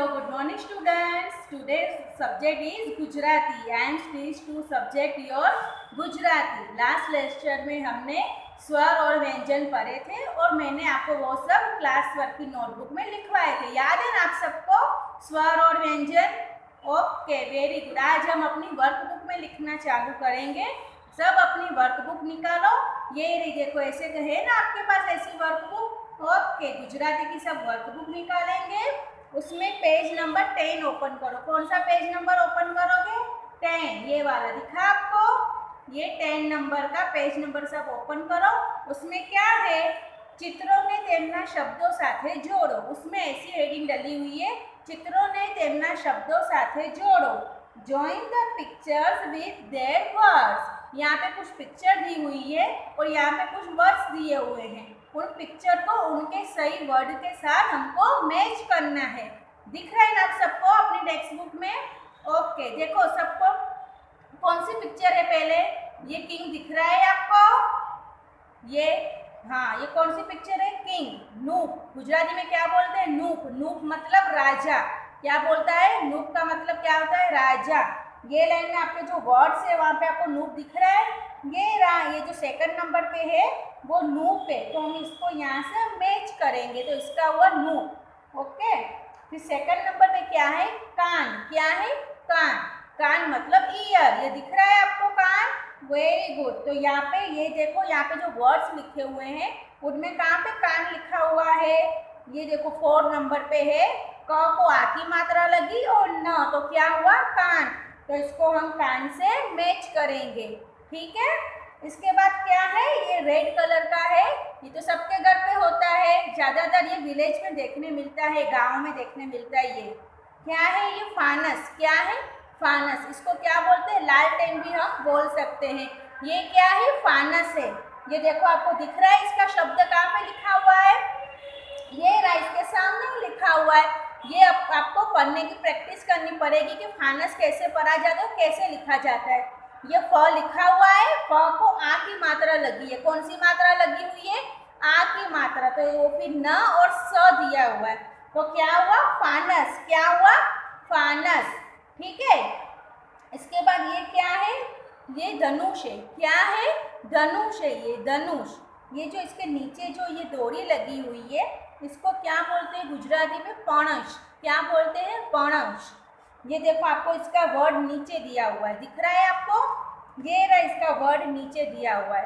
good morning students. Today's subject is Gujarati. I am pleased to subject your Gujarati. Last lecture में हमने स्वर और व्यंजन पढ़े थे और मैंने आपको वो सब क्लास वर्क की नोटबुक में लिखवाए थे। याद है ना आप सबको स्वर और व्यंजन? Okay, very good. आज हम अपनी वर्कबुक में लिखना चालू करेंगे। सब अपनी वर्कबुक निकालो। ये रही, देखो ऐसे है ना आपके पास ऐसी वर्कबुक। ओके, गुजराती की सब वर्कबुक निकालेंगे। उसमें पेज नंबर 10 ओपन करो। कौन सा पेज नंबर ओपन करोगे? 10, ये वाला दिखा आपको। ये 10 नंबर का पेज नंबर सब ओपन करो। उसमें क्या है? चित्रों ने तेमना शब्दों साथे जोड़ो। उसमें ऐसी हेडिंग डली हुई है, चित्रों ने तेमना शब्दों साथे जोड़ो। Join the pictures with their words. यहाँ पे कुछ पिक्चर दी हुई है और यहाँ पे कुछ वर्ड्स दिए हुए हैं। उन पिक्चर को उनके सही वर्ड के साथ हमको मैच करना है। दिख रहा है ना आप सबको अपनी टेक्स्ट बुक में? ओके, देखो सबको कौन सी पिक्चर है? पहले ये किंग दिख रहा है आपको। ये हाँ, ये कौन सी पिक्चर है? किंग। नूप, गुजराती में क्या बोलते हैं? नूप। नूप मतलब राजा। क्या बोलता है? नूप का मतलब क्या होता है? राजा। ये लाइन में आपके जो वर्ड्स है वहाँ पे आपको नूप दिख रहा है। ये जो सेकंड नंबर पे है वो नूप है, तो हम इसको यहाँ से मैच करेंगे, तो इसका हुआ नूप। ओके, फिर सेकंड नंबर पे क्या है? कान। क्या है? कान। कान मतलब ईयर। ये दिख रहा है आपको कान? Very good. तो यहाँ पे ये देखो, यहाँ पे जो वर्ड्स लिखे हुए हैं उनमें कहाँ पे कान लिखा हुआ है? ये देखो 4 नंबर पे है। क को आ की मात्रा लगी और न, तो क्या हुआ? कान। तो इसको हम कान से मैच करेंगे। ठीक है। इसके बाद क्या है? ये रेड कलर का है। ये तो सबके घर पे होता है, ज्यादातर ये विलेज में देखने मिलता है, गांव में देखने मिलता है। ये क्या है? ये फानस। क्या है? फानस। इसको क्या बोलते हैं? लालटेन भी हम बोल सकते हैं। ये क्या है? फानस है। ये देखो आपको दिख रहा है, इसका शब्द कहाँ पे लिखा हुआ है? ये रहा, इसके सामने लिखा हुआ है। ये आपको पढ़ने की प्रैक्टिस करनी पड़ेगी कि फानस कैसे पढ़ा जाता है, कैसे लिखा जाता है। ये फ लिखा हुआ है, फ को आ की मात्रा लगी है। कौन सी मात्रा लगी हुई है? आ की मात्रा। तो वो फिर न और स दिया हुआ है, तो क्या हुआ? फानस। क्या हुआ? फानस। ठीक है। इसके बाद ये क्या है? ये धनुष है। क्या है? धनुष है। ये धनुष। ये जो इसके नीचे जो ये डोरी लगी हुई है, इसको क्या बोलते हैं गुजराती में? पणस। क्या बोलते हैं? पणस। ये देखो आपको इसका वर्ड नीचे दिया हुआ है, दिख रहा है आपको? ये रहा, इसका वर्ड नीचे दिया हुआ है,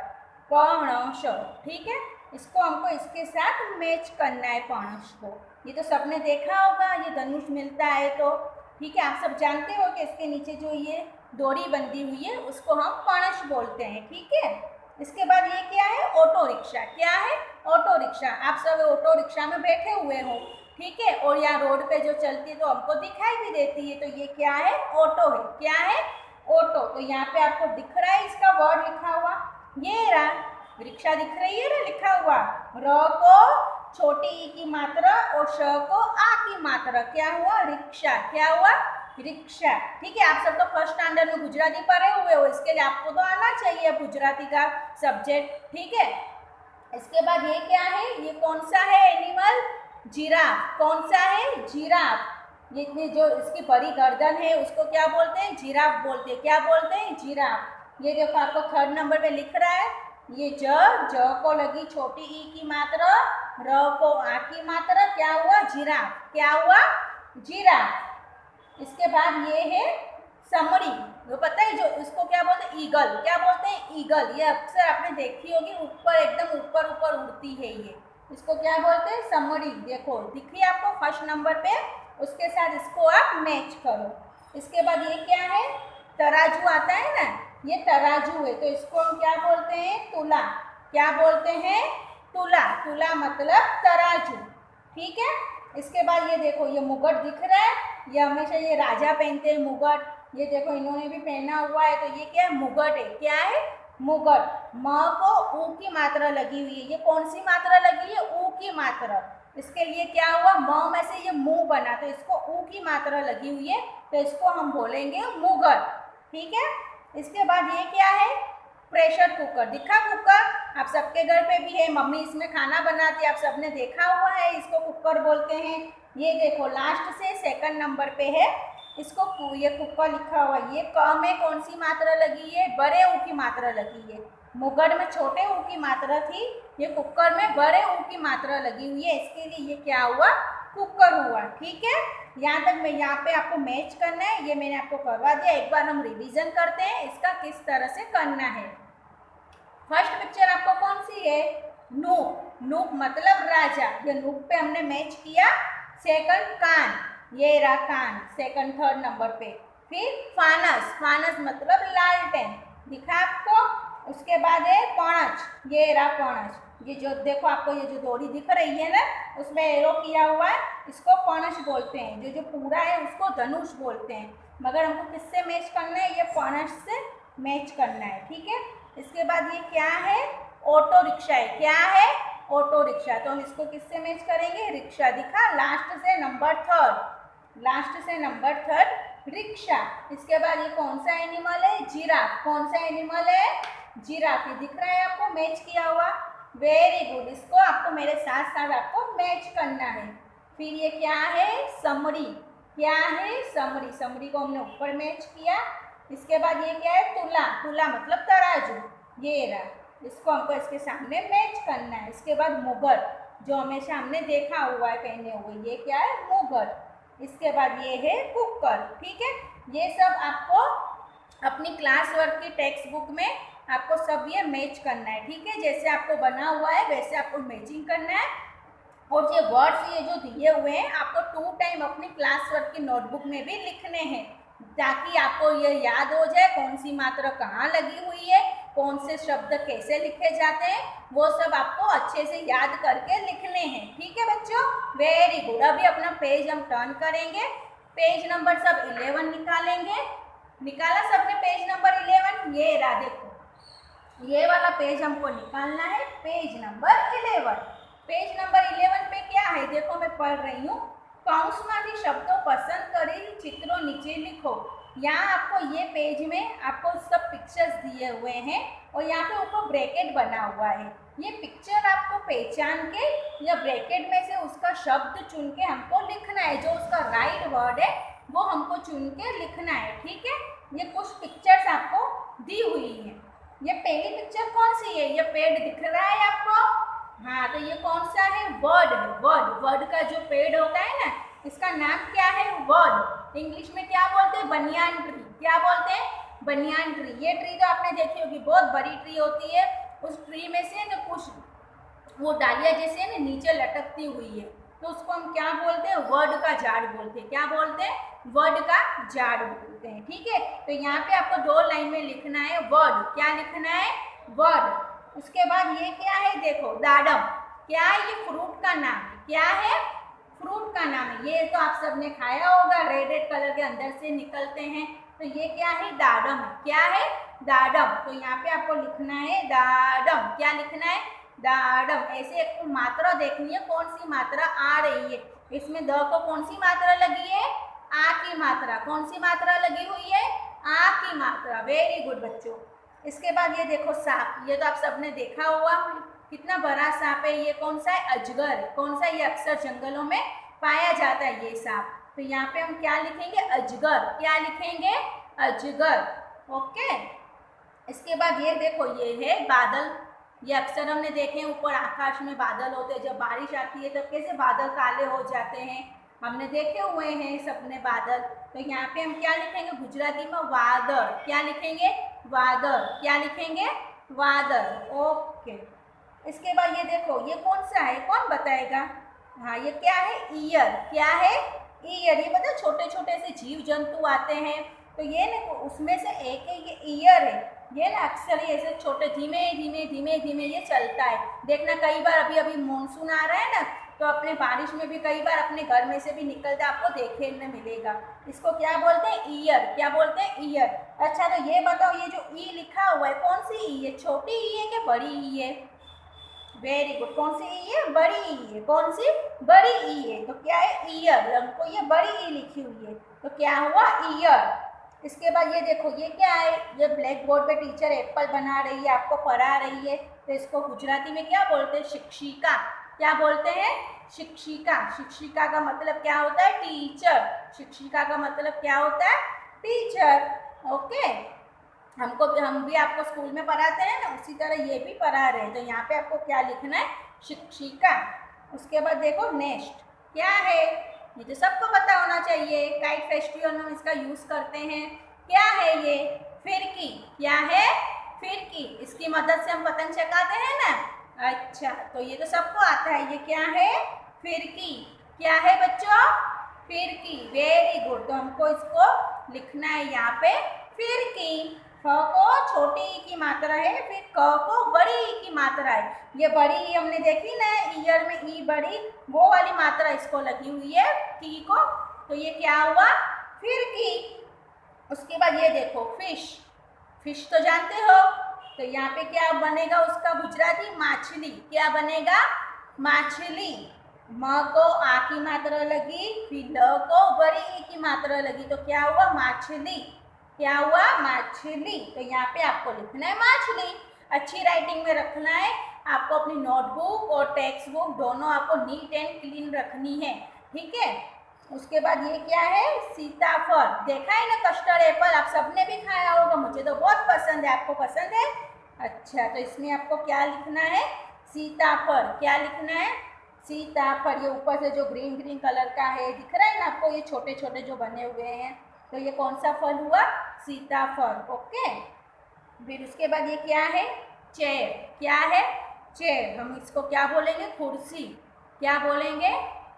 पणस। ठीक है। इसको हमको इसके साथ मैच करना है, पणस को। ये तो सबने देखा होगा, ये धनुष मिलता है तो। ठीक है, आप सब जानते हो कि इसके नीचे जो ये डोरी बंधी हुई है उसको हम पणस बोलते हैं। ठीक है। इसके बाद ये क्या है? Auto rickshaw. क्या है? Auto rickshaw. आप सब ऑटो रिक्शा में बैठे हुए हो, ठीक है, और यहाँ रोड पे जो चलती है तो हमको दिखाई भी देती है, तो ये क्या है? ऑटो है। क्या है? ऑटो। तो यहाँ पे आपको दिख रहा है इसका वर्ड लिखा हुआ, ये रहा, रिक्शा दिख रही है ना लिखा हुआ। र को छोटी ई की मात्रा और श को आ की मात्रा, क्या हुआ? रिक्शा। क्या हुआ? रिक्शा। ठीक है। आप सब तो फर्स्ट स्टैंडर्ड में गुजराती पढ़े हुए हो, इसके लिए आपको तो आना चाहिए गुजराती का सब्जेक्ट। ठीक है। इसके बाद ये क्या है? ये कौन सा है एनिमल? जिराफ। कौन सा है? जिराफ। ये जो इसकी बड़ी गर्दन है उसको क्या बोलते हैं? जिराफ बोलते हैं। क्या बोलते हैं? जिराफ। ये देखो आपको 3rd नंबर पे लिख रहा है, ये ज को लगी छोटी ई की मात्रा, र को आ की मात्रा, क्या हुआ? जिराफ। क्या हुआ? जिराफ। इसके बाद ये है समड़ी। वो पता है जो इसको क्या बोलते हैं? ईगल। क्या बोलते हैं? ईगल। ये अक्सर आपने देखी होगी, ऊपर एकदम ऊपर ऊपर उड़ती है ये। इसको क्या बोलते हैं? समड़ी। देखो दिखी आपको 1st नंबर पे, उसके साथ इसको आप मैच करो। इसके बाद ये क्या है? तराजू आता है ना, ये तराजू है, तो इसको हम क्या बोलते हैं? तुला। क्या बोलते हैं? तुला। तुला मतलब तराजू। ठीक है। इसके बाद ये देखो, ये मुगट दिख रहा है, ये हमेशा ये राजा पहनते हैं मुगट। ये देखो इन्होंने भी पहना हुआ है, तो ये क्या है? मुगट है। क्या है? मुगट। म को ऊ की मात्रा लगी हुई है। ये कौन सी मात्रा लगी है? ऊ की मात्रा। इसके लिए क्या हुआ? म में से ये मुंह बना, तो इसको ऊ की मात्रा लगी हुई है, तो इसको हम बोलेंगे मुगट। ठीक है। इसके बाद ये क्या है? Pressure cooker. दिखा कुकर? आप सबके घर पे भी है, मम्मी इसमें खाना बनाती है, आप सबने देखा हुआ है, इसको कुकर बोलते हैं। ये देखो लास्ट से सेकंड नंबर पे है, इसको ये कुक्का लिखा हुआ है। ये क में कौन सी मात्रा लगी है? बड़े ऊ की मात्रा लगी है। मुगड़ में छोटे ऊ की मात्रा थी, ये कुकर में बड़े ऊ की मात्रा लगी हुई है, इसके लिए ये क्या हुआ? कुकर हुआ। ठीक है, यहाँ तक मैं यहाँ पे आपको मैच करना है, ये मैंने आपको करवा दिया। एक बार हम रिवीजन करते हैं इसका किस तरह से करना है। फर्स्ट पिक्चर आपको कौन सी है? नूक। नूक मतलब राजा, ये नूक पे हमने मैच किया। सेकंड कान, ये रहा कान सेकंड थर्ड नंबर पे। फिर फानस, फानस मतलब लालटेन, दिखा आपको। उसके बाद है पणच, ये रहा पणच, ये जो देखो आपको ये जो डोरी दिख रही है ना, उसमें एरो किया हुआ है, इसको पणच बोलते हैं। जो जो पूरा है उसको धनुष बोलते हैं, मगर हमको किससे मैच करना है? ये पणच से मैच करना है। ठीक है, इसके बाद ये क्या है? ऑटो रिक्शा है। क्या है? Auto rickshaw. तो हम इसको किससे मैच करेंगे? रिक्शा दिखा, लास्ट से नंबर थर्ड, लास्ट से नंबर थर्ड रिक्शा। इसके बाद ये कौन सा एनिमल है? जिराफ। कौन सा एनिमल है? जिराफ। ये दिख रहा है आपको मैच किया हुआ? वेरी गुड, इसको आपको मेरे साथ साथ आपको मैच करना है। फिर ये क्या है? समरी। क्या है? समरी। समरी को हमने ऊपर मैच किया। इसके बाद ये क्या है? तुला। तुला मतलब तराजू, ये रहा, इसको हमको इसके सामने मैच करना है। इसके बाद मुगर, जो हमेशा हमने देखा हुआ है पहने हुए, ये क्या है? मुगर। इसके बाद ये है कुकर। ठीक है, ये सब आपको अपनी क्लास वर्क की टेक्स्ट बुक में आपको सब ये मैच करना है। ठीक है, जैसे आपको बना हुआ है वैसे आपको मैचिंग करना है। और ये वर्ड्स ये जो दिए हुए हैं आपको 2 टाइम अपनी क्लास वर्क की नोटबुक में भी लिखने हैं, ताकि आपको ये याद हो जाए कौन सी मात्रा कहाँ लगी हुई है, कौन से शब्द कैसे लिखे जाते हैं, वो सब आपको अच्छे से याद करके लिखने हैं। ठीक है बच्चों, वेरी गुड। अभी अपना पेज हम टर्न करेंगे, पेज नंबर सब 11 निकालेंगे। निकाला सबने पेज नंबर 11? ये रहा, देखो ये वाला पेज हमको निकालना है, पेज नंबर 11। पेज नंबर 11 पे क्या है? देखो मैं पढ़ रही हूँ। कौंसमांथी शब्दों पसंद करेल चित्रों नीचे लिखो। यहाँ आपको ये पेज में आपको सब पिक्चर्स दिए हुए हैं और यहाँ पे ऊपर ब्रैकेट बना हुआ है। ये पिक्चर आपको पहचान के या ब्रैकेट में से उसका शब्द चुन के हमको लिखना है, जो उसका राइट वर्ड है वो हमको चुन के लिखना है। ठीक है, ये कुछ पिक्चर्स आपको दी हुई है। ये पहली पिक्चर कौन सी है? ये पेड़ दिख रहा है आपको? हाँ, तो ये कौन सा है? वर्ड है। वर्ड, वर्ड का जो पेड़ होता है ना, इसका नाम क्या है? वर्ड। इंग्लिश में क्या बोलते हैं? Banyan tree. क्या बोलते हैं? Banyan tree. ये ट्री तो आपने देखी होगी, बहुत बड़ी ट्री होती है। उस ट्री में से ना कुछ वो डालियाँ जैसे ना नीचे लटकती हुई है, तो उसको हम क्या बोलते हैं? वर्ड का झाड़ बोलते हैं। क्या बोलते हैं? वर्ड का झाड़ बोलते हैं। ठीक है, तो यहाँ पे आपको 2 लाइन में लिखना है वर्ड। क्या लिखना है? वर्ड। उसके बाद ये क्या है? देखो दाडम। क्या है? ये फ्रूट का नाम है। क्या है? फ्रूट का नाम है। ये तो आप सबने खाया होगा, रेड रेड कलर के अंदर से निकलते हैं, तो ये क्या है? दाडम है। क्या है? दाडम। तो यहाँ पे आपको लिखना है दाडम। क्या लिखना है? दाडम। ऐसे एक मात्रा देखनी है, कौन सी मात्रा आ रही है इसमें। द को कौन सी मात्रा लगी है? आ की मात्रा। कौन सी मात्रा लगी हुई है? आ की मात्रा। वेरी गुड बच्चों। इसके बाद ये देखो सांप, ये तो आप सबने देखा होगा, कितना बड़ा सांप है। ये कौन सा है? अजगर है। कौन सा? ये अक्सर जंगलों में पाया जाता है ये सांप। तो यहाँ पे हम क्या लिखेंगे? अजगर। क्या लिखेंगे? अजगर। ओके, इसके बाद ये देखो ये है बादल। ये अक्सर हमने देखे हैं, ऊपर आकाश में बादल होते हैं, जब बारिश आती है तब कैसे बादल काले हो जाते हैं, हमने देखे हुए हैं सबने बादल। तो यहाँ पे हम क्या लिखेंगे? गुजराती में वादळ। क्या लिखेंगे? वादळ। क्या लिखेंगे? वादळ। ओके, इसके बाद ये देखो ये कौन सा है? कौन बताएगा? हाँ, ये क्या है? ईयर। क्या है? ईयर। ये पता है छोटे छोटे से जीव जंतु आते हैं, तो ये ना उसमें से एक है, ये ईयर है। ये ना अक्सर ही ऐसे छोटे धीमे धीमे धीमे धीमे ये चलता है। देखना कई बार अभी अभी मानसून आ रहा है ना, तो अपने बारिश में भी कई बार अपने घर में से भी निकलता आपको देखने मिलेगा। इसको क्या बोलते हैं? ईयर। क्या बोलते हैं? ईयर। अच्छा, तो ये बताओ ये जो ई लिखा हुआ है कौन सी ई है? छोटी ई है कि बड़ी ई है? Very good. कौन सी ई है? बड़ी ई है। कौन सी? बड़ी ई है। तो क्या है? ईयर। हमको ये बड़ी ई लिखी हुई है, तो क्या हुआ? ईयर। इसके बाद ये देखो ये क्या है? ये ब्लैक बोर्ड पे टीचर एप्पल बना रही है, आपको पढ़ा रही है, तो इसको गुजराती में क्या बोलते हैं? शिक्षिका। क्या बोलते हैं? शिक्षिका। शिक्षिका का मतलब क्या होता है? टीचर। शिक्षिका का मतलब क्या होता है? टीचर। ओके, हम भी आपको स्कूल में पढ़ाते हैं ना, उसी तरह ये भी पढ़ा रहे हैं। तो यहाँ पे आपको क्या लिखना है? शिक्षिका। उसके बाद देखो नेक्स्ट क्या है, ये तो सबको पता होना चाहिए, काइट फेस्टिवल में हम इसका यूज करते हैं। क्या है ये? फिरकी। क्या है? फिरकी। इसकी मदद से हम पतंग चगाते हैं ना। अच्छा, तो ये तो सबको आता है। ये क्या है? फिरकी। क्या है बच्चों? फिरकी। Very good. तो हमको इसको लिखना है यहाँ पे फिरकी। फ को छोटी ई की मात्रा है, फिर क को बड़ी ई की मात्रा है। ये बड़ी ई हमने देखी ना, ईयर में ई बड़ी, वो वाली मात्रा इसको लगी हुई है की को। तो ये क्या हुआ? फिरकी। उसके बाद ये देखो फिश। फिश तो जानते हो, तो यहाँ पे क्या बनेगा उसका गुजराती? माछली। क्या बनेगा? माछली। म को आ की मात्रा लगी, फिर ल को बड़ी ई की मात्रा लगी, तो क्या हुआ? माछली। क्या हुआ? माछली। तो यहाँ पे आपको लिखना है माछली। अच्छी राइटिंग में रखना है आपको। अपनी नोटबुक और टेक्स्ट बुक दोनों आपको नीट एंड क्लीन रखनी है, ठीक है। उसके बाद ये क्या है? सीताफल। देखा है ना कस्टर्ड एप्पल, आप सबने भी खाया होगा, मुझे तो बहुत पसंद है। आपको पसंद है? अच्छा, तो इसमें आपको क्या लिखना है? सीताफल। क्या लिखना है? सीताफल। ये ऊपर से जो ग्रीन ग्रीन कलर का है दिख रहा है ना आपको, ये छोटे छोटे जो बने हुए हैं, तो ये कौन सा फल हुआ? सीताफल। ओके, फिर उसके बाद ये क्या है? चेयर। क्या है? चेयर। हम इसको क्या बोलेंगे? कुर्सी। क्या बोलेंगे?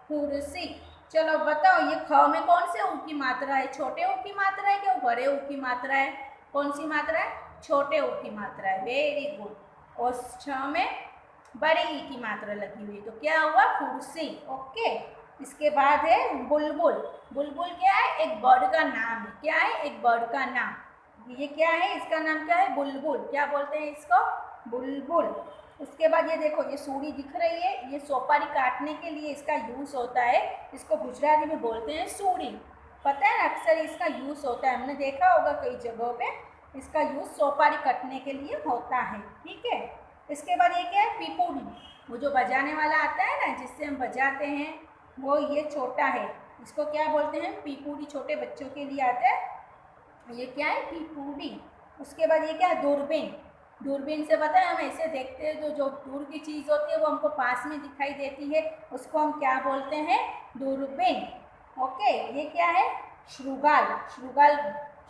कुर्सी। चलो बताओ, ये ख में कौन से ऊ की मात्रा है? छोटे ऊ की मात्रा है क्या बड़े ऊ की मात्रा है? कौन सी मात्रा है? छोटे ऊ की मात्रा है। Very good. और छ में बड़ी ई की मात्रा लगी हुई, तो क्या हुआ? कुर्सी। ओके, इसके बाद है बुलबुल। बुलबुल क्या है? एक बर्ड का नाम है। क्या है? एक बर्ड का नाम। ये क्या है? इसका नाम क्या है? बुलबुल। क्या बोलते हैं इसको? बुलबुल। उसके बाद ये देखो, ये सूढ़ी दिख रही है, ये सोपारी काटने के लिए इसका यूज होता है। इसको गुजराती में बोलते हैं सूढ़ी। पता है ना, अक्सर इसका यूज होता है, हमने देखा होगा कई जगहों पे इसका यूज सोपारी कटने के लिए होता है, ठीक है। इसके बाद ये क्या है? पीपूड़ी। वो जो बजाने वाला आता है ना, जिससे हम बजाते हैं, वो ये छोटा है, इसको क्या बोलते हैं? पीपूड़ी। छोटे बच्चों के लिए आता है, ये क्या है? पीपूड़ी। उसके बाद ये क्या है? दूरबीन। दूरबीन से पता है हम ऐसे देखते हैं, तो जो दूर की चीज़ होती है वो हमको पास में दिखाई देती है, उसको हम क्या बोलते हैं? दूरबीन। ओके, ये क्या है? श्रुगाल। श्रुगाल,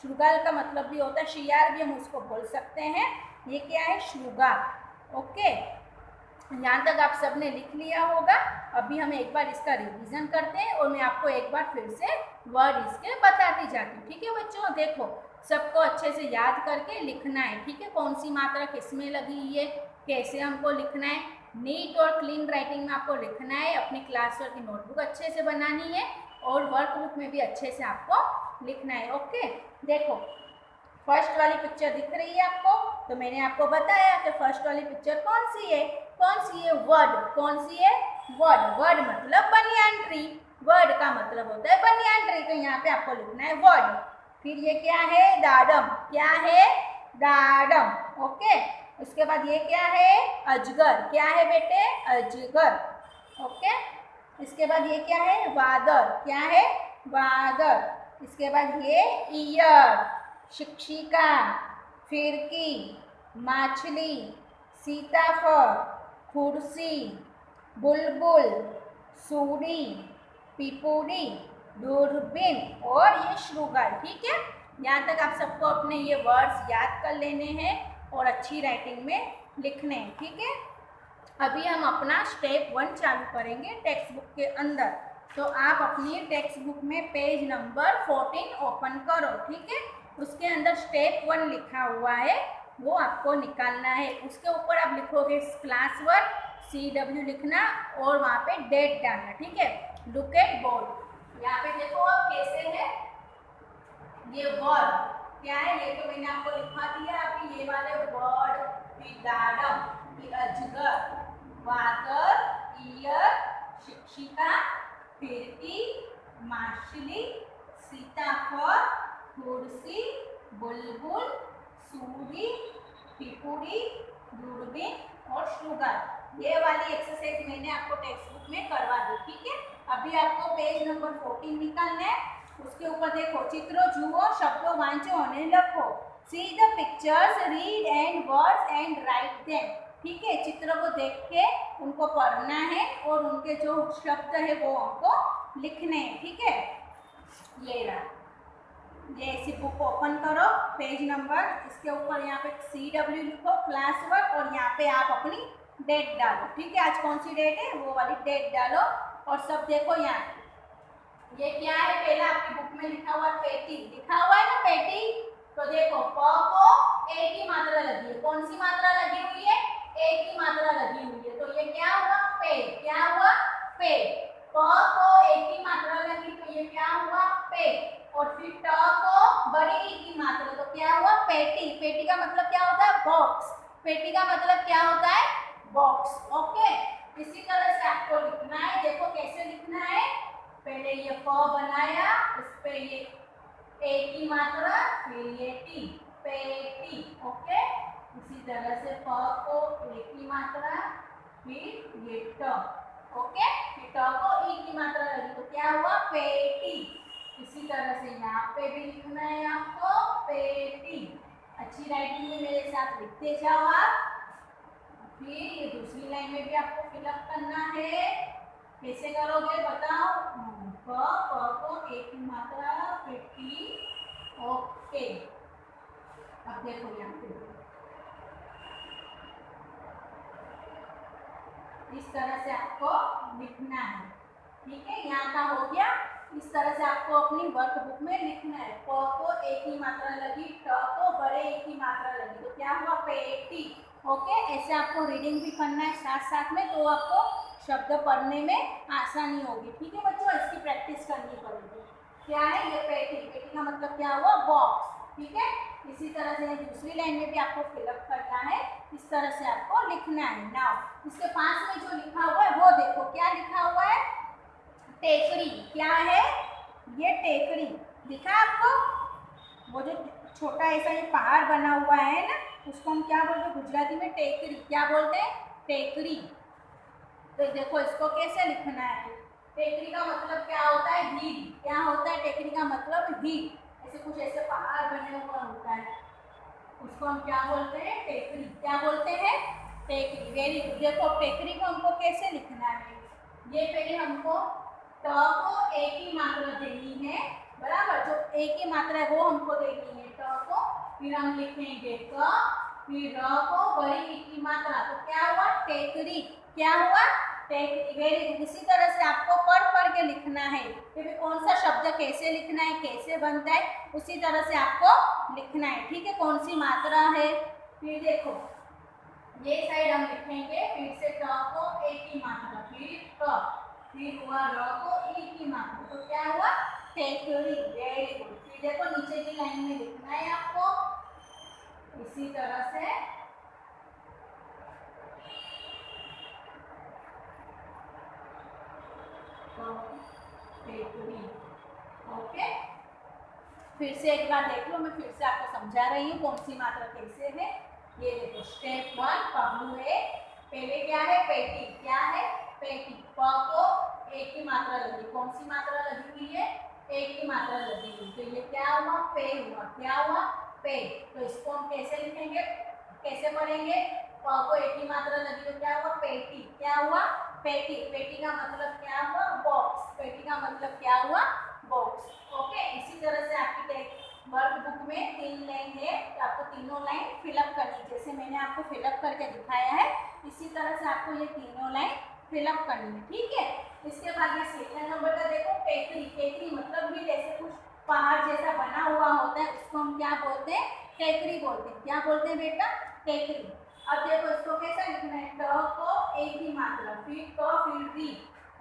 श्रुगाल का मतलब भी होता है शियार, भी हम उसको बोल सकते हैं। ये क्या है? श्रुगाल। ओके, यहाँ तक आप सबने लिख लिया होगा। अभी हम एक बार इसका रिवीजन करते हैं और मैं आपको एक बार फिर से वर्ड इसके बताती जाती हूँ, ठीक है बच्चों। देखो, सबको अच्छे से याद करके लिखना है, ठीक है। कौन सी मात्रा किस में लगी हुई है, कैसे हमको लिखना है, नीट और क्लीन राइटिंग में आपको लिखना है। अपनी क्लास वर्क की नोटबुक अच्छे से बनानी है और वर्कबुक में भी अच्छे से आपको लिखना है। ओके, देखो फर्स्ट वाली पिक्चर दिख रही है आपको, तो मैंने आपको बताया कि फर्स्ट वाली पिक्चर कौन सी है? कौन सी है? वर्ड। कौन सी है? वर्ड। वर्ड मतलब बनियान ट्री। वर्ड का मतलब होता है बनियान ट्री, तो यहाँ पे आपको लिखना है वर्ड। फिर ये क्या है? दाडम। क्या है? दाडम। ओके, उसके बाद ये क्या है? अजगर। क्या है बेटे? अजगर। ओके, इसके बाद ये क्या है? वादर। क्या है? वादर। इसके बाद ये ईयर, शिक्षिका, फिरकी, माछली, सीताफल, कुर्सी, बुलबुल, सूढ़ी, पीपूड़ी, दूरबीन और ये श्रुगाल, ठीक है। यहाँ तक आप सबको अपने ये वर्ड्स याद कर लेने हैं और अच्छी राइटिंग में लिखने हैं, ठीक है। अभी हम अपना स्टेप 1 चालू करेंगे टेक्स्ट बुक के अंदर। तो आप अपनी टेक्स्ट बुक में पेज नंबर 14 ओपन करो, ठीक है। उसके अंदर स्टेप 1 लिखा हुआ है, वो आपको निकालना है। उसके ऊपर आप लिखोगे क्लास वर्क, CW लिखना और वहाँ पे डेट डालना, ठीक है। Look at board. यहाँ पे देखो आप कैसे है ये वर्ड। क्या है? ये तो मैंने आपको लिखा दिया। अभी ये वाले वर्ड, दाडम, अजगर, वादर, ईयर, शिक्षिका, फिरकी, माछली, सीताफल, कुर्सी, बुलबुल, सूढ़ी, पीपूड़ी, दूरबीन और श्रुगाल। ये वाली एक्सरसाइज मैंने आपको टेक्स्ट बुक में करवा दी, ठीक है। अभी आपको पेज नंबर 14 निकालना है। उसके ऊपर देखो, चित्रों जुओ, शब्दों वांचो और लिखो। See the pictures, read and words and write them, ठीक है। चित्रों को देख के उनको पढ़ना है और उनके जो शब्द है वो हमको लिखने हैं, ठीक है। ये रहा, ये ऐसी बुक ओपन करो, पेज नंबर, इसके ऊपर यहाँ पे CW लिखो, क्लास वर्क, और यहाँ पे आप अपनी डेट डालो, ठीक है। आज कौन सी डेट है वो वाली डेट डालो। और सब देखो यहाँ, ये क्या है, पहला आपकी बुक में लिखा हुआ है पेटी, लिखा हुआ है ना पेटी। तो देखो, प को ए की मात्रा लगी है, कौन सी मात्रा लगी हुई है, ए की मात्रा लगी हुई है, तो ये क्या हुआ, पे, क्या हुआ, पे। प को ए की मात्रा लगी तो ये क्या हुआ, पे। और फिर ट को बड़ी ई की मात्रा, तो क्या हुआ, पेटी। पेटी का मतलब क्या होता है, बॉक्स। पेटी का मतलब क्या होता है, बॉक्स, ओके। इसी तरह से आपको लिखना है, देखो कैसे लिखना है। पहले ये प बनाया, उस पे ये ए की मात्रा, फिर ये टी, पेटी, ओके। इसी तरह से प को ए की मात्रा, फिर ये ट, ओके। फिर ट को ई की मात्रा लगी तो क्या हुआ, पेटी। इसी तरह से यहाँ पे भी लिखना है आपको, पेटी। अच्छी राइटिंग में मेरे साथ लिखते जाओ आप। फिर ये दूसरी लाइन में भी आपको फिलअप करना है। कैसे करोगे बताओ, प को ए की मात्रा, फिर टी, ओके। अब देखो यहाँ पे इस तरह से आपको लिखना है, ठीक है। यहाँ का हो गया। इस तरह से आपको अपनी वर्कबुक में लिखना है। प को ए की मात्रा लगी, ट को बड़े ए की मात्रा लगी, तो क्या हुआ, पेटी, ओके। ऐसे आपको रीडिंग भी करना है साथ साथ में, तो आपको शब्द पढ़ने में आसानी होगी, ठीक है बच्चों। इसकी प्रैक्टिस करनी पड़ेगी। क्या है ये, पेटी। पेटी का मतलब क्या हुआ, बॉक्स, ठीक है। इसी तरह से दूसरी लाइन में भी आपको फिलअप करना है, इस तरह से आपको लिखना है। नाउ इसके पास में जो लिखा हुआ है वो देखो, क्या लिखा हुआ है, टेकरी। क्या है ये, टेकरी दिखा आपको। वो जो छोटा ऐसा ये पहाड़ बना हुआ है ना, उसको हम क्या बोलते हैं गुजराती में, टेकरी। क्या बोलते हैं, टेकरी। तो देखो इसको कैसे लिखना है। टेकरी का मतलब क्या होता है, हिल। क्या होता है टेकरी का मतलब, हिल। ऐसे कुछ ऐसे पहाड़ बने हुआ होता है, उसको हम क्या बोलते हैं, टेकरी। क्या बोलते हैं, टेकरी। Very good. देखो टेकरी को हमको कैसे लिखना है, ये पहले हमको ट को ए की मात्रा देनी है, बराबर। जो ए की मात्रा है वो हमको देनी है, ट को। फिर हम लिखेंगे क, फिर र को बड़ी ई की मात्रा, तो क्या हुआ, टेकरी। क्या हुआ, टेकरी। Very good. इसी तरह से आपको पढ़ पढ़ के लिखना है कि कौन सा शब्द कैसे लिखना है, कैसे बनता है, उसी तरह से आपको लिखना है, ठीक है। कौन सी मात्रा है, फिर देखो ये साइड हम लिखेंगे, फिर से ट को ए की मात्रा, फिर क, फिर हुआ र को ई की मात्रा, तो क्या हुआ, टेकरी। Very good. फिर देखो नीचे की लाइन में लिखना है आपको इसी तरह से, टेकरी, ओके। फिर से एक बार देख लो, मैं फिर से आपको समझा रही हूँ कौन सी मात्रा कैसे है। ये देखो, स्टेप 1 पहलू है। पहले क्या है, पेटी। क्या है, पेटी। प को ए की मात्रा लगी, कौन सी मात्रा लगी हुई है, ए की मात्रा लगी हुई, तो ये क्या हुआ, पे हुआ। क्या हुआ, पे। तो इसको हम कैसे लिखेंगे, कैसे पढ़ेंगे, प को ए की मात्रा लगी तो क्या हुआ, पेटी। क्या हुआ, पेटी। पेटी का मतलब क्या हुआ, बॉक्स। पेटी का मतलब क्या हुआ, बॉक्स, ओके। इसी तरह से आपकी वर्कबुक में 3 लाइन है, तो आपको तीनों लाइन फिलअप करनी, जैसे मैंने आपको फिलअप करके दिखाया है, इसी तरह से आपको ये तीनों लाइन फिलअप करनी है, ठीक है। इसके बाद ये सेकंड नंबर का देखो, टेकरी। टेकरी मतलब भी जैसे कुछ पहाड़ जैसा बना हुआ होता है, उसको हम क्या बोलते हैं, टेकरी बोलते हैं। क्या बोलते हैं बेटा, टेकरी। अब देखो इसको कैसा लिखना है, ट को ए की मात्रा, फिर क, फिर री,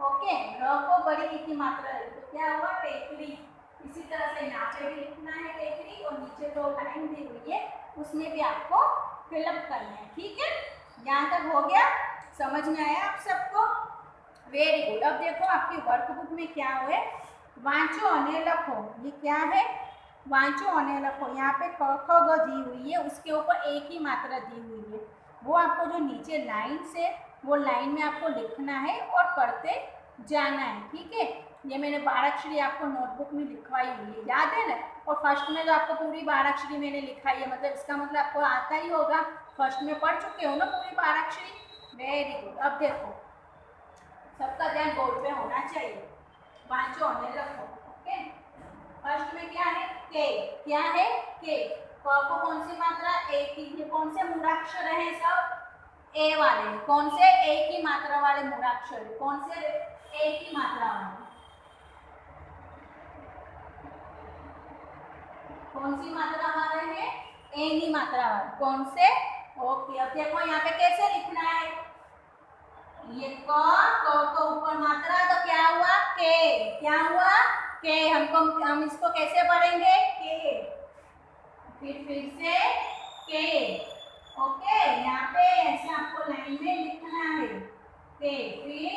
ओके। र को बड़ी ई की मात्रा है, तो क्या हुआ, टेकरी। इसी तरह से यहाँ पे भी लिखना है टेकरी, और नीचे जो लाइन दी हुई है उसमें भी आपको फिलअप करना है, ठीक है। यहाँ तक हो गया, समझ में आया आप सबको, वेरी गुड। अब देखो आपकी वर्कबुक में क्या है, वांचो और लखो। ये क्या है, वांचो और लखो। यहाँ पे क ख ग दी हुई है, उसके ऊपर ए की मात्रा दी हुई है, वो आपको जो नीचे लाइन से वो लाइन में आपको लिखना है और पढ़ते जाना है, ठीक है। ये मैंने बाराक्षरी आपको नोटबुक में लिखवाई हुई है, याद है ना। और फर्स्ट में तो आपको पूरी बाराक्षरी मैंने लिखाई है, मतलब इसका मतलब आपको आता ही होगा, फर्स्ट में पढ़ चुके हो ना पूरी बाराक्षरी। Very good. अब देखो सबका ध्यान बोर्ड पे होना चाहिए, वांचो और रखो। ओके, फर्स्ट में क्या है, के। क्या है, के। क को कौन सी मात्रा, ए की। ये कौन से मूलाक्षर हैं, सब ए वाले। कौन से, ए की मात्रा वाले मूलाक्षर। कौन से, ए की मात्रा वाले। कौन सी मात्रा वाले हैं, ए की मात्रा वाले। कौन से, ओके। अब देखो यहाँ पे कैसे लिखना है, ये क को ऊपर मात्रा तो क्या हुआ, के। क्या हुआ, के। हम इसको कैसे पढ़ेंगे, के। फिर से के। ओके, यहाँ पे ऐसे आपको लाइन में लिखना है, के। फिर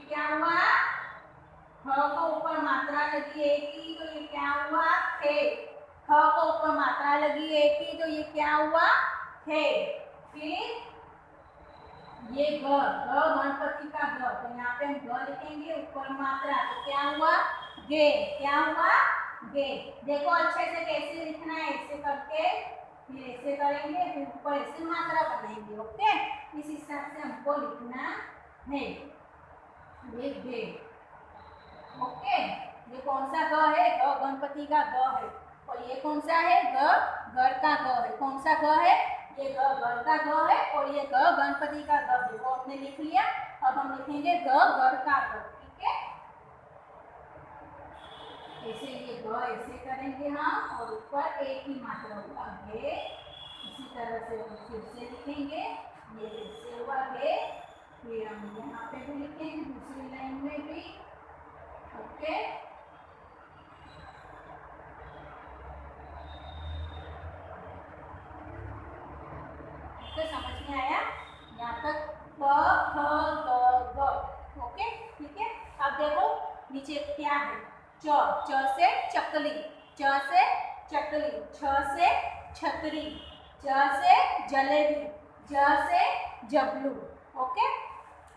क्या हुआ, ख को ऊपर मात्रा लगी एक की, तो ये क्या हुआ, खे। ख को ऊपर मात्रा लगी एक की, तो ये क्या हुआ, खे। फिर ये ग, गणपति का ग, तो यहाँ पे हम ग लिखेंगे, ऊपर मात्रा, तो क्या हुआ, गे। क्या हुआ, गे। देखो अच्छे से कैसे लिखना है, ऐसे करके, फिर ऐसे करेंगे, फिर ऊपर ऐसे मात्रा बनाएंगे। ओके, इस हिसाब से हमको लिखना है, ये गे। ओके, ये कौन सा ग है, ग गणपति का ग है। और ये कौन सा है, ग घर का ग है। कौन सा ग है, ये ग घर का ग है, और ये ग गणपति का ग है। वो हमने लिख लिया। अब हम लिखेंगे ग घर का ग, ठीक है। ऐसे ये ग ऐसे करेंगे हम, और ऊपर एक ही मात्रा हुआ गे। इसी तरह से फिर से लिखेंगे, ये ऐसे हुआ गे। फिर हम यहाँ पे भी लिखेंगे, दूसरी लाइन में भी। ओके, तो समझ में आया यहाँ तक, क ख ग ग। ओके, ठीक है। अब देखो नीचे क्या है, च से चकली, च से चकली, छ से छतरी, ज से जलेबी, ज से जबलू। ओके,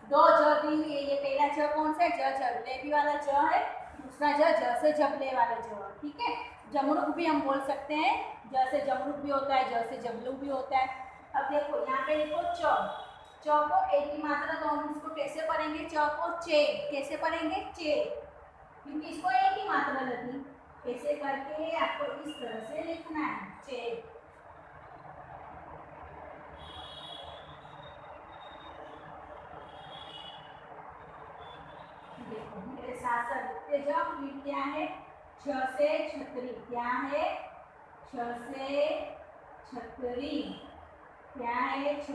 दो ज दी हुई है, ये पहला ज कौन सा है, जलेबी वाला ज है, दूसरा ज से जबले वाला ज, ठीक है। जमरूक भी हम बोल सकते हैं, ज से जमरूक भी होता है, ज से जबलू भी होता है। अब देखो यहाँ पे लिखो च को एक ही मात्रा, तो हम इसको कैसे पढ़ेंगे, च को चे। कैसे पढ़ेंगे, चे, क्योंकि इसको एक ही मात्रा लगी। ऐसे करके आपको इस तरह से लिखना है, चे। देखो मेरे साथ साथ लिखते जाओ। फिर क्या है, छ से छतरी, क्या है, छ से छतरी, क्या है, छ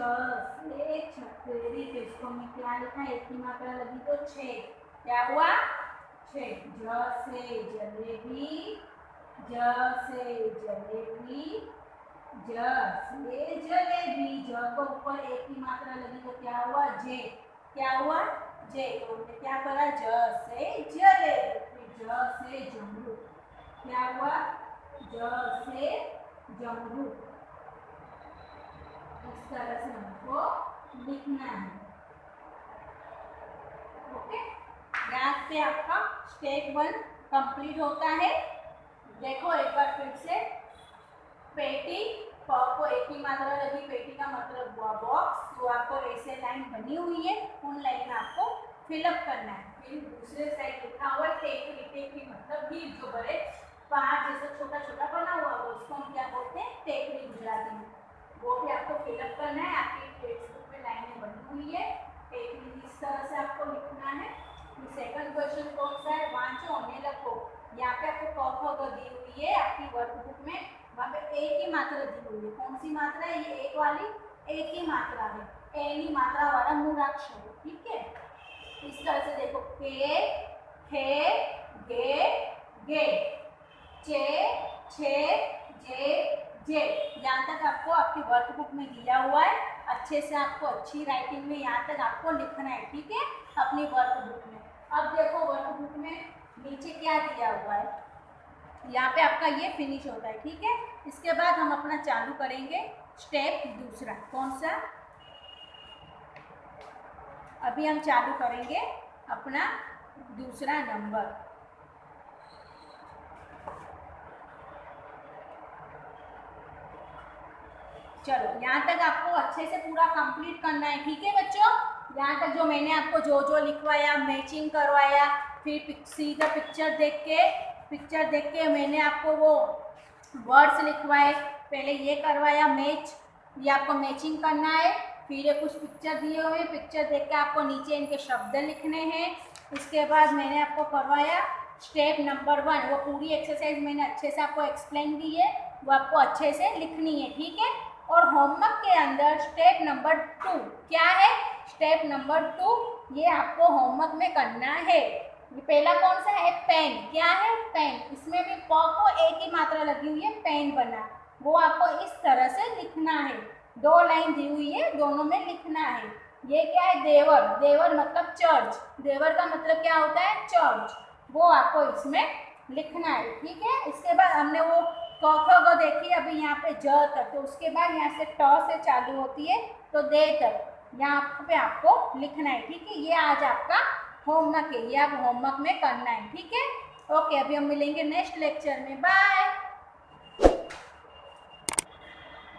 से छतरी। तो इसको मैं क्या लिखा, एक ही मात्रा लगी तो छे। क्या हुआ, छे। ज से जलेबी, ज से जलेबी, ज से जलेबी। ज को ऊपर एक ही मात्रा लगी तो क्या हुआ, जे। क्या हुआ, जे। तो हमने क्या करा, ज से जलेबी। फिर ज से जमरू, क्या हुआ, ज से जमरू। इस तरह से हमको लिखना है। ओके, यहाँ पे आपका स्टेप 1 कंप्लीट होता है। देखो एक बार फिर से, पेटी, प को एक ही मात्रा लगी, पेटी का मतलब हुआ बॉक्स। तो आपको ऐसे लाइन बनी हुई है, उन लाइन में आपको फिलअप करना है। फिर दूसरे साइड लिखा हुआ है टेकरी, टेकरी मतलब भी जो बड़े पहाड़ जैसा छोटा छोटा बना हुआ है, उसको हम क्या बोलते हैं, टेकरी गुजराती में। वो भी आपको फिलअप करना है, आपकी टेक्स्ट बुक में लाइनें बनी हुई है। टेकरी इस तरह से आपको लिखना है। सेकंड क्वेश्चन कौन सा है, वांचो और लिखो। यहाँ पे आपको क ख ग दी हुई है आपकी वर्कबुक में, वहाँ पे एक ही मात्रा दी हुई है। कौन सी मात्रा है, ये एक वाली एक ही मात्रा है, ए ही मात्रा वाला मूलाक्षर है, ठीक है। इस तरह से देखो, के, खे, गे, गे, चे, छे, जे, जे। यहाँ तक आपको आपकी वर्कबुक में दिया हुआ है। अच्छे से आपको अच्छी राइटिंग में यहाँ तक आपको लिखना है, ठीक है, अपनी वर्कबुक में। अब देखो वर्कबुक में नीचे क्या दिया हुआ है, यहाँ पे आपका ये फिनिश होता है, ठीक है। इसके बाद हम अपना चालू करेंगे स्टेप दूसरा। कौन सा, अभी हम चालू करेंगे अपना दूसरा नंबर। चलो यहाँ तक आपको अच्छे से पूरा कंप्लीट करना है, ठीक है बच्चों। यहाँ तक जो मैंने आपको जो जो लिखवाया, मैचिंग करवाया, फिर सीधा पिक्चर देख के मैंने आपको वो वर्ड्स लिखवाए, पहले ये करवाया मैच, ये आपको मैचिंग करना है। फिर ये कुछ पिक्चर दिए हुए हैं, पिक्चर देख के आपको नीचे इनके शब्द लिखने हैं। इसके बाद मैंने आपको करवाया स्टेप नंबर 1, वो पूरी एक्सरसाइज मैंने अच्छे से आपको एक्सप्लेन की है, वो आपको अच्छे से लिखनी है, ठीक है। और होमवर्क के अंदर स्टेप नंबर 2 क्या है, स्टेप नंबर 2 ये आपको होमवर्क में करना है। ये पहला कौन सा है, पेन, क्या है पेन, इसमें भी प को एक ही मात्रा लगी हुई है, पेन बना, वो आपको इस तरह से लिखना है। 2 लाइन दी हुई है, दोनों में लिखना है। ये क्या है, देवर, देवर मतलब चर्च, देवर का मतलब क्या होता है, चर्च, वो आपको इसमें लिखना है, ठीक है। इसके बाद हमने वो क ख ग देखी, अभी यहाँ पे ज तक, तो उसके बाद यहाँ से ट से चालू होती है तो दे तक यहाँ पे आपको लिखना है, ठीक है। ये आज आपका होमवर्क है, ये आप होमवर्क में करना है, ठीक है। ओके, अभी हम मिलेंगे नेक्स्ट लेक्चर में, बाय।